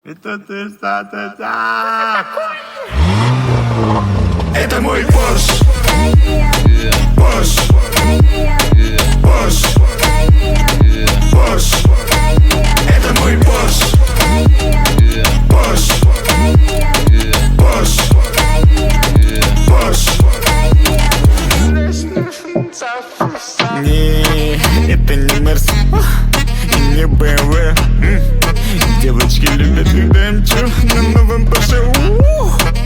И тут ты что-то так. Это мой Porsche. Porsche. Porsche. Porsche. Это мой Porsche. Porsche. Porsche. Porsche. Не, это не Мерс и не BMW. Девочки любят, когда я мчу на новом Porsche.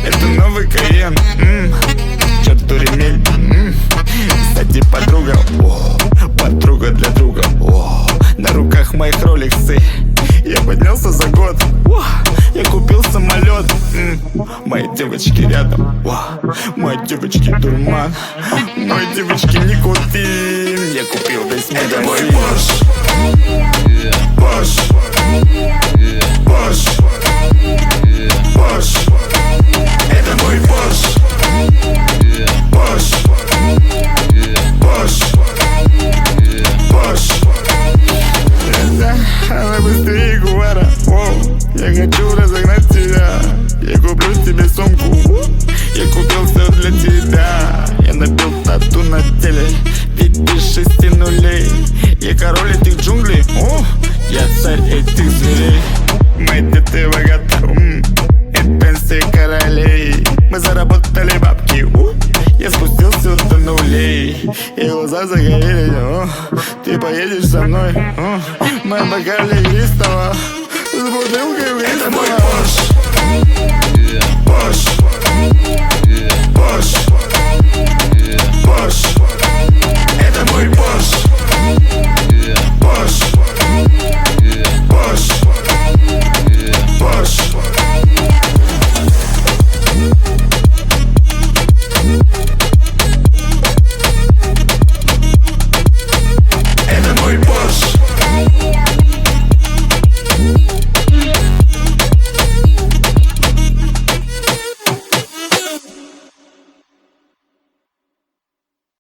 Это новый Кайен. Черту ремень. Кстати, подруга, подруга для друга. На руках моих роликсы. Я поднялся за год. Я купил самолет. Мои девочки рядом. Мои девочки дурман. Мои девочки никотин. Я купил весь магазин. Это мой Porsche. Porsche. Porsche. Porsche. Это мой Porsche. Porsche. Porsche. Porsche. Давай быстрее, Гуара. Я хочу разогнать тебя. Я куплю тебе сумку. Я купил все для тебя. Я набил тату на теле. 5-6 нулей. Я король этих джунглей. Я царь этих зверей. Мои дети богаты. И пенсии королей. Мы заработали бабки. Я спустился до нулей. И глаза загорели. Ты поедешь со мной. Мы бокали игристого. С бутылкой в Это мой Porsche. Porsche. Porsche. Porsche. Это мой Porsche. Porsche. Porsche. Porsche. Это мой Porsche.